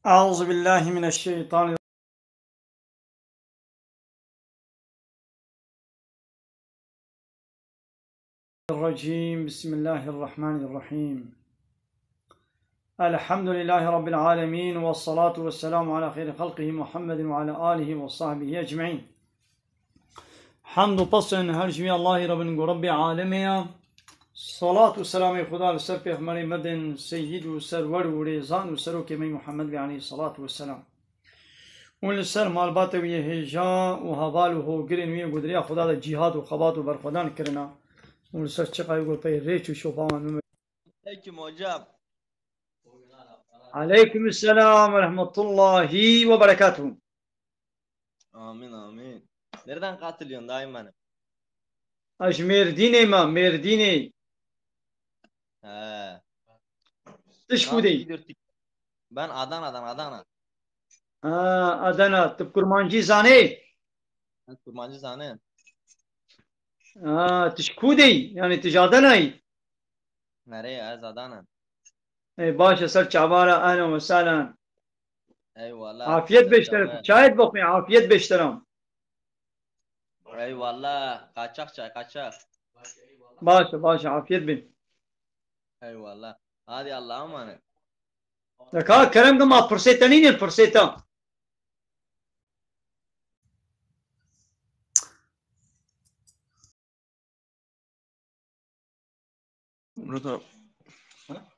أعوذ بالله من الشيطان الرجيم. بسم الله الرحمن الرحيم. الحمد لله رب العالمين والصلاة والسلام على خير خلقه محمد وعلى آله وصحبه أجمعين. حمد و پسند هر جمی الله رب عالمه. صلاة و سلام خدا بسر پیغمبر مدن سید و سرور و ریزان و سروک می محمد علیه الصلاة والسلام. اون سر مالبات وی هجا و حوال و گرین وی گدریا خدا دا جهاد و خبات و برخودان کرنا. اون سر چقای گو پی ریچ و شوپامان. Aleyküm hocam. Aleyküm selam ve rahmetullahi ve berekatuhu. Amin amin. Nereden katılıyorsun dayım benim? Aj Merdine ma, Merdine. He. Dış Nasıl kudey. gidiyor? Ben Adana'dan Adana. Ha, Adana, tıp kurmancı zane. Ben kurmancı zane. Ha, tış kudey. Yani tış Adana'yı. Nereye? Ez Adana. Baş eser çabara ana ve salan. Eyvallah. Afiyet beşlerim. Serçave. Çayet bakmayın, afiyet beşlerim. Eyvallah. Kaçak çay kaçak. Başa, afiyet bin. Eyvallah. Hadi Allah'a emanet. Ka kerem gama fırseta neydi fırseta? Burada.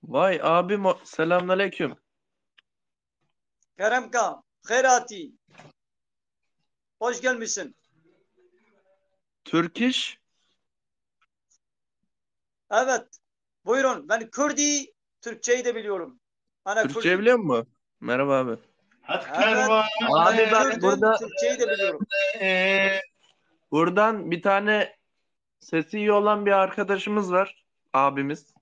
Vay abim selamünaleyküm. Kerem ka, khairati. Hoş gelmişsin. Türk iş. Evet. Buyurun. Ben Kürdi, Türkçeyi de biliyorum. Ana Türkçe Kürdi. biliyor musun? Merhaba abi. Evet. Abi ben Kürdüm, burada Türkçeyi de biliyorum. buradan bir tane sesi iyi olan bir arkadaşımız var. Abimiz.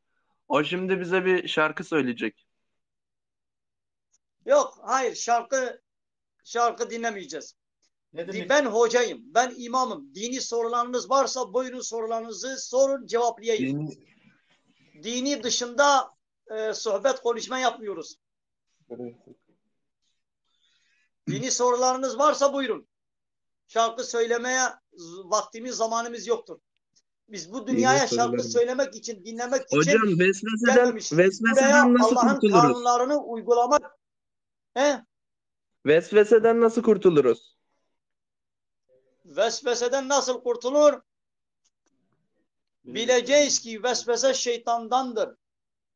O şimdi bize bir şarkı söyleyecek. Yok, hayır şarkı dinlemeyeceğiz. Ben hocayım, ben imamım. Dini sorularınız varsa buyurun sorularınızı sorun cevaplayayım. Dini dışında sohbet konuşma yapmıyoruz. Dini sorularınız varsa buyurun. Şarkı söylemeye vaktimiz, zamanımız yoktur. Biz bu dünyaya şarkı söylemek için, dinlemek Hocam için vesveseden gelmemişiz. Buraya vesveseden nasıl Allah'ın kurtuluruz? kanunlarını uygulamak. Vesveseden nasıl kurtuluruz? Vesveseden nasıl kurtulur? Bileceğiz ki vesvese şeytandandır.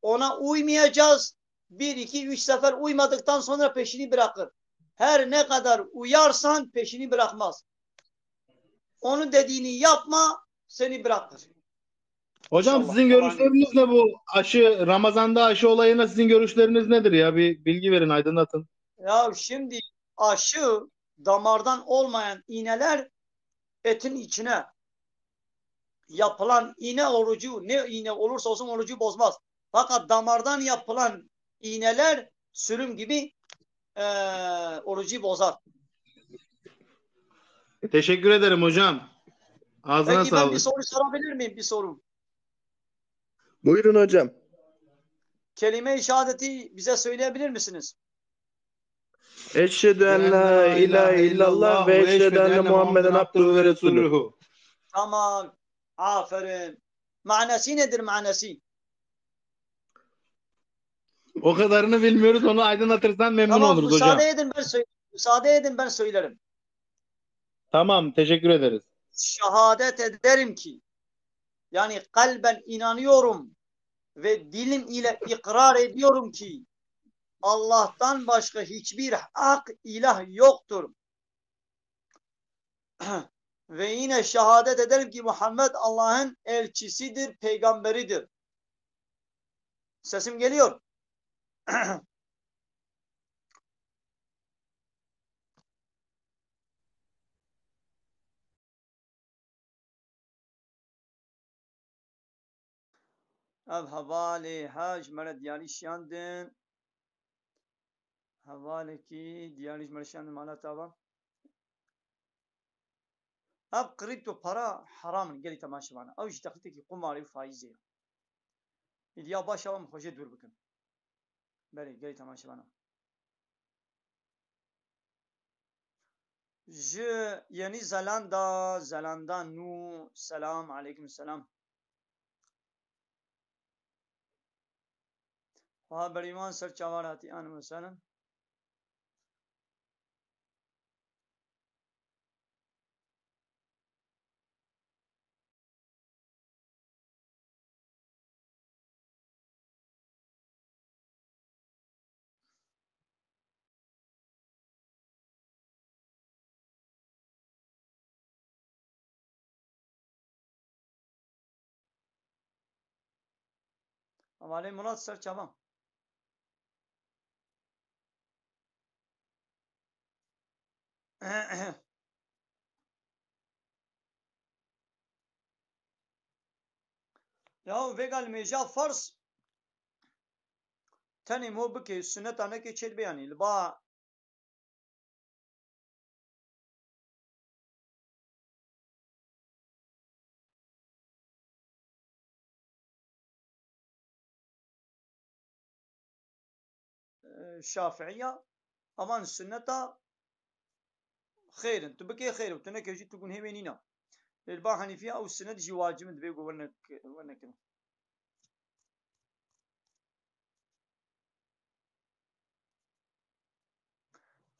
Ona uymayacağız. 1, 2, 3 sefer uymadıktan sonra peşini bırakır. Her ne kadar uyarsan peşini bırakmaz. Onun dediğini yapma, seni bırakır. Hocam İnşallah. sizin görüşleriniz ne bu aşı, Ramazan'da aşı olayına sizin görüşleriniz nedir ya? Bir bilgi verin, aydınlatın. Ya şimdi aşı damardan olmayan iğneler etin içine yapılan iğne orucu, ne iğne olursa olsun orucu bozmaz. Fakat damardan yapılan iğneler sürüm gibi orucu bozar. Teşekkür ederim hocam. Ağzına Peki ben bir sağlık. soru sorabilir miyim? Bir soru. Buyurun hocam. Kelime-i şehadeti bize söyleyebilir misiniz? Eşhedü en la ilahe illallah ve eşhedü enne Muhammeden abduhu ve resulühü. Tamam. Aferin. Manası nedir manası? O kadarını bilmiyoruz, onu aydınlatırsan memnun Tamam, oluruz hocam. müsaade edin ben söylerim. Tamam, teşekkür ederiz. Şehadet ederim ki, yani kalben inanıyorum ve dilim ile ikrar ediyorum ki Allah'tan başka hiçbir hak ilah yoktur. Ve yine şehadet ederim ki Muhammed Allah'ın elçisidir, peygamberidir. Sesim geliyor. Ab havale hac mere diyari şiyandın. Havale ki diyari mere şiyandın malata. Ab kripto para haram geli tamaşavana. Av işte ki kumari faizi. İdiya başavam hoca dur bakın. Beri geli tamaşavana. ج یعنی زلاندا نو سلام علیکم السلام ها بریمان سر چاواراتی آن مثلا हमारे मुराद सर चावा ya vegan meja farz tani mo bike sünnet ana ke çet beyani ba şafiiya aman sünneta خير انت بكي خير وتنك يجي تكون هيمينينا البا حنيفيه او السند جي واجب دبي ونك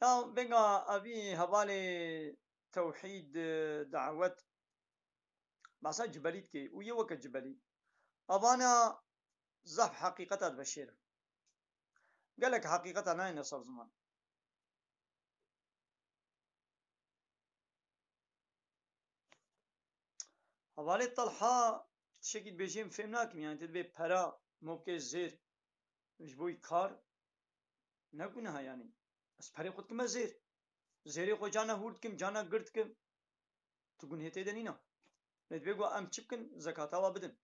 يا بقى ابي هبالي توحيد دعوت بس جبليت كي ويا وك جبلي ابانا زف حقيقة بشير قال لك حقيقة انا نصر زمان هبالي طلحة شكل بيجيم فهمناكم يعني تدبي برا موكي زير مش بوي كار نكونها يعني بس بري خود كما زير زيري خو جانا هورد كم جانا قرد كم تكون هيتي دنينا ندبي ام تشبكن زكاة وابدن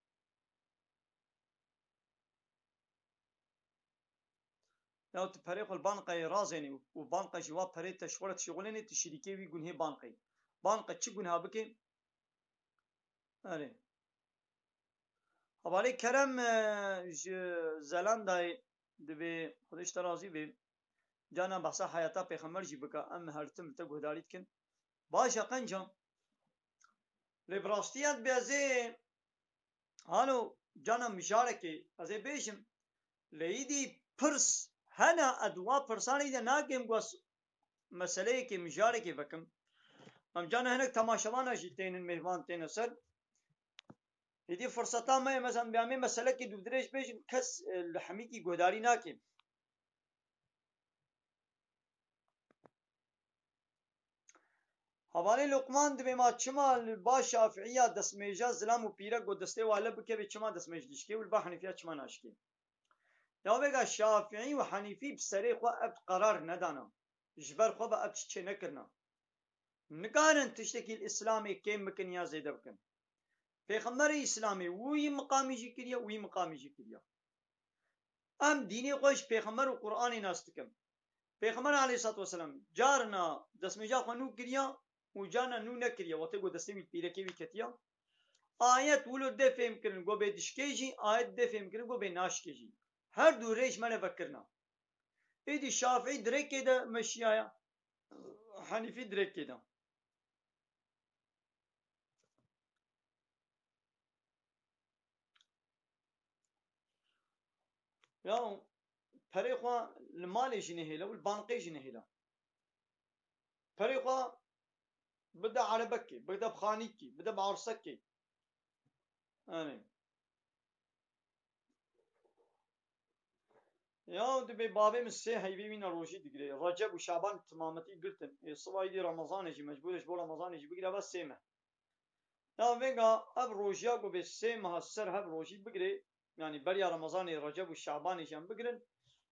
لو تبريق البانقي رازيني وبانقي جواب بريت تشورت شغلني تشريكي ويقول هي بانقي بانقي تشقون هابكي أري هبالي كرم زلانداي دبي خدش ترازي بي جانا بحثا حياتا پیغمبر جي بكا ام هرتم تگو داريت كن باشا قنجم لبراستيات بيازي هانو جانا مشاركي ازي بيشم ليدي پرس هنا ادوا پرساني دا ناكم قوس مسئله كي مشاركي بكم ام جانا هناك تماشوانا جيتين المهمان تين سر هدي فرصتا ما مثلا بيعمل مسألة كي دودريش بيش كس الحميكي جوداري ناكي حوالي لقمان دبي ما چما البا شافعية دسميجا زلام وبيرا قد دسته والا بكي بچما دسميج ديشكي والبا حنيفية چما ناشكي يا بيغا شافعي وحنيفي بسري خوا ابت قرار ندانا جبر خوا با ابت چه نكرنا نكارن تشتكي الإسلامي كيم مكن يا زيد بكن پیغمبر اسلامي وي مقامي جي كريا وي مقامي جي كريا ام ديني خوش پیغمبر و قرآن ناستكم پیغمبر علیه الصلاة والسلام جارنا دسمجا خنو كريا وجانا نو نكريا وتقو دسمي بيركي وكتيا آيات ولو دفهم كرن گو بدشكيجي آيات دفهم كرن گو بناشكيجي هر دو ريش ما نفكرنا ايدي شافعي دريك كده مشيايا حنيفي دريك كده يا فريقا المالي جنهيلا والبانقي جنهيلا فريقا بدا على بكي بدا بخانيكي بدا بعرسكي يعني يا دبي بابي مسي هيبي من روجي دقري رجب وشعبان تمامتي قلتن صوايدي رمضان يجي مجبورش بو رمضان يجي بقرا بس سيمه يا فينغا اب روجيا قو بسيمه السر هب روجي بقري يعني بريا رمضان رجب وشعبان يجي بقرن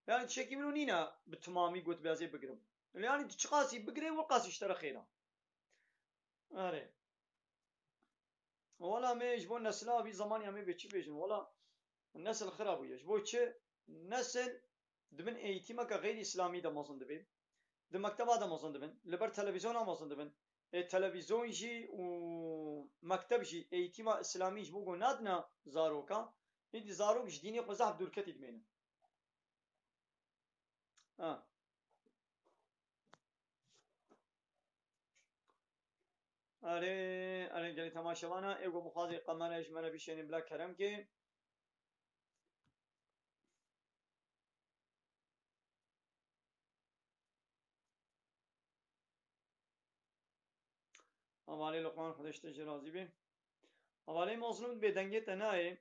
يعني تشكي منو نينا بتمامي قلت بيازي بقرم يعني تشقاسي بقري وقاسي اشترى خيرا اري ولا ما يجبون نسلا في زمان يامي بيتشي بيجن ولا النسل خراب يجبو تشي نسل دبن eğitime gayri İslami de mazın dibin. De mekteba da mazın dibin. Liber televizyona mazın dibin. Televizyon jî û mekteb jî eğitima İslami jî bu nadna zaroka. Hîdî zarok ji dînê xwe zehf dûrketî dimênin. Ha. أري قالي تماشوانا إيقو بخازي قمانا يجمنا بشيني بلا كرم كي حوالي لقمان خدشت جرازي بي حوالي مظلوم بدنگي تنائي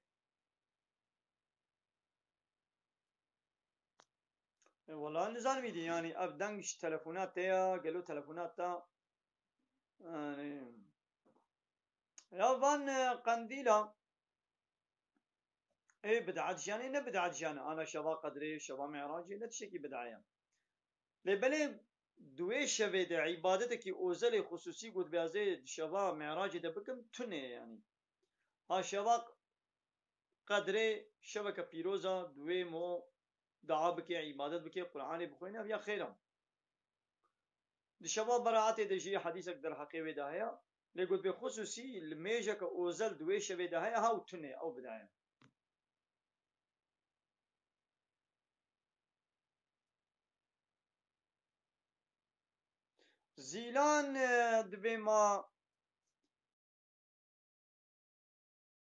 والله نزال ميدي يعني أبدنش تلفونات تيا قالوا تلفونات تا يعني يا فان قنديلا ايه بدعت جاني نه بدعت جاني انا شبا قدري شبا معراجي لا تشكي بدعيا لبلي دوي شبه ده عبادتك اوزل خصوصي قد بيازي شبا معراجي ده بكم تنه يعني ها شبا قدري شبكة بيروزا دوي مو دعا بكي عبادت بكي قرآن بخوينا بيا خيرا دي شبا براعتي ده جي حديثك در حقيبه ده هيا لقد بخصوصي الميجا اوزل دوي شبه ده هيا هاو تنه او بدعيا زيلان دبي ما